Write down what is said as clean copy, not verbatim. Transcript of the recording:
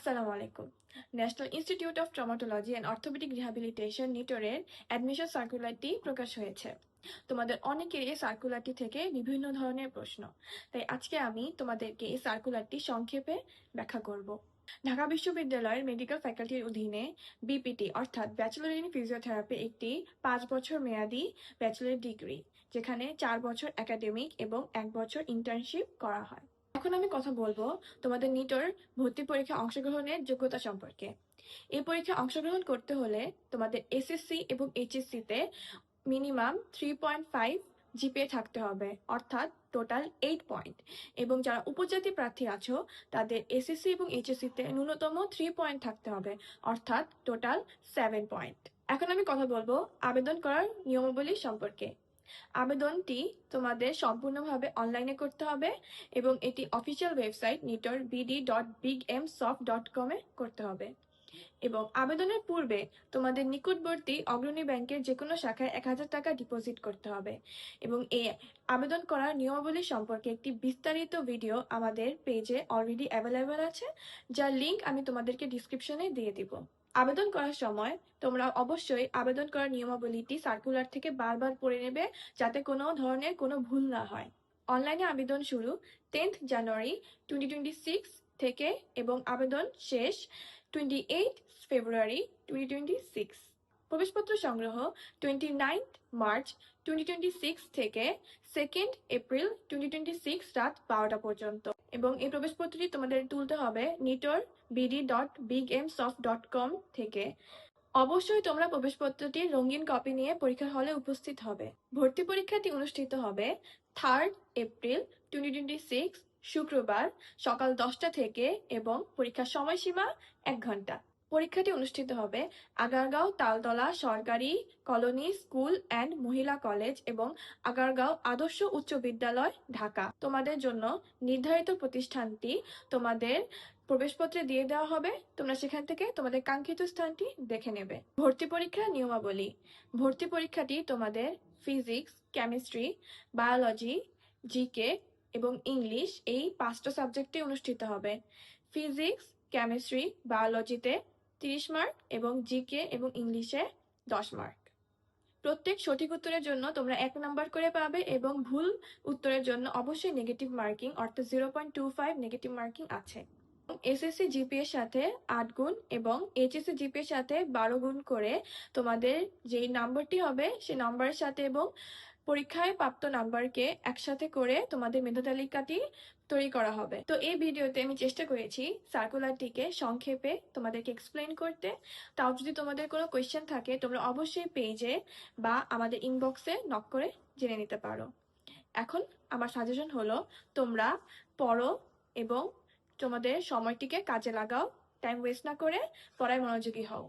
আসসালামু আলাইকুম। National institute of traumatology and orthopaedic rehabilitation নিটোরের অ্যাডমিশন সার্কুলারটি প্রকাশ হয়েছে। তোমাদের অনেকেরই এই সার্কুলারটি থেকে বিভিন্ন ধরনের প্রশ্ন, তাই আজকে আমি তোমাদেরকে এই সার্কুলারটি সংক্ষেপে ব্যাখ্যা করব। ঢাকা বিশ্ববিদ্যালয়ের মেডিকেল ফ্যাকাল্টির অধীনে বিপিটি অর্থাৎ ব্যাচেলর ইন ফিজিওথেরাপি একটি 5 বছর মেয়াদী ব্যাচেলর ডিগ্রি, যেখানে 4 বছর একাডেমিক এবং 1 বছর ইন্টার্নশিপ করা হয়। এখন আমি কথা বলবো তোমাদের নিটোর ভর্তি পরীক্ষা অংশগ্রহণের যোগ্যতা সম্পর্কে। এই পরীক্ষায় অংশগ্রহণ করতে হলে তোমাদের এসএসসি এবং এইচএসসি তে মিনিমাম 3.5 জিপিএ থাকতে হবে, অর্থাৎ টোটাল 8 পয়েন্ট। এবং যারা উপজাতি প্রার্থী আছো তাদের এসএসসি এবং এইচএসসি তে ন্যূনতম 3 পয়েন্ট থাকতে হবে, অর্থাৎ টোটাল 7 পয়েন্ট। এখন আমি কথা বলবো আবেদন করার নিয়মাবলী সম্পর্কে। আবেদনটি তোমাদের সম্পূর্ণভাবে অনলাইনে করতে হবে এবং এটি অফিসিয়াল ওয়েবসাইট nitor.bd.bigmsoft.com এ করতে হবে। এবং আবেদনের পূর্বে তোমাদের নিকটবর্তী অগ্রণী ব্যাংকের যে কোনো শাখায় 1000 টাকা ডিপোজিট করতে হবে। এবং এই আবেদন করার নিয়মাবলী সম্পর্কে একটি বিস্তারিত ভিডিও আমাদের পেজে অলরেডি অ্যাভেলেবেল আছে, যার লিঙ্ক আমি তোমাদেরকে ডিসক্রিপশনে দিয়ে দিব। আবেদন করার সময় তোমরা অবশ্যই আবেদন করার নিয়মাবলীটি সার্কুলার থেকে বারবার পড়ে নেবে, যাতে কোনো ধরনের কোনো ভুল না হয়। অনলাইনে আবেদন শুরু 10th জানুয়ারি 2026 থেকে এবং আবেদন শেষ 28 ফেব্রুয়ারি 2026। প্রবেশপত্র সংগ্রহ 29 মার্চ 2026 থেকে 2 এপ্রিল 2026 রাত 12টা পর্যন্ত। এবং এই প্রবেশপত্রটি তোমাদের তুলতে হবে nitor.bd.bigmsoft.com থেকে। অবশ্যই তোমরা প্রবেশপত্রটির রঙিন কপি নিয়ে পরীক্ষার হলে উপস্থিত হবে। ভর্তি পরীক্ষাটি অনুষ্ঠিত হবে 3 এপ্রিল 2026 শুক্রবার সকাল 10টা থেকে এবং পরীক্ষার সময়সীমা 1 ঘন্টা। পরীক্ষাটি অনুষ্ঠিত হবে আগারগাঁও তালতলা সরকারি কলোনি স্কুল অ্যান্ড মহিলা কলেজ এবং আগারগাঁও আদর্শ উচ্চ বিদ্যালয়, ঢাকা। তোমাদের জন্য নির্ধারিত প্রতিষ্ঠানটি তোমাদের প্রবেশপত্রে দিয়ে দেওয়া হবে, তোমরা সেখান থেকে তোমাদের কাঙ্ক্ষিত স্থানটি দেখে নেবে। ভর্তি পরীক্ষার নিয়মাবলী। ভর্তি পরীক্ষাটি তোমাদের ফিজিক্স, কেমিস্ট্রি, বায়োলজি, জিকে এবং ইংলিশ এই 5টা সাবজেক্টে অনুষ্ঠিত হবে। ফিজিক্স, কেমিস্ট্রি, বায়োলজিতে 30 মার্ক এবং জিকে এবং ইংলিশে 10 মার্ক। প্রত্যেক সঠিক উত্তরের জন্য তোমরা 1 নাম্বার করে পাবে এবং ভুল উত্তরের জন্য অবশ্যই নেগেটিভ মার্কিং অর্থাৎ 0.25 নেগেটিভ মার্কিং আছে। এসএসসি জিপিএ এর সাথে 8 গুণ এবং এইচএসসি জিপিএ এর সাথে 12 গুণ করে তোমাদের যেই নাম্বারটি হবে সেই নাম্বারের সাথে এবং পরীক্ষায় প্রাপ্ত নাম্বারকে একসাথে করে তোমাদের মেধা তালিকাটি তৈরি করা হবে। তো এই ভিডিওতে আমি চেষ্টা করেছি সার্কুলারটিকে সংক্ষেপে তোমাদেরকে এক্সপ্লেন করতে। তাও যদি তোমাদের কোনো কোয়েশ্চেন থাকে তোমরা অবশ্যই পেজে বা আমাদের ইনবক্সে নক করে জেনে নিতে পারো। এখন আমার সাজেশন হলো তোমরা পড়ো এবং তোমাদের সময়টিকে কাজে লাগাও, টাইম ওয়েস্ট না করে পড়ায় মনোযোগী হও।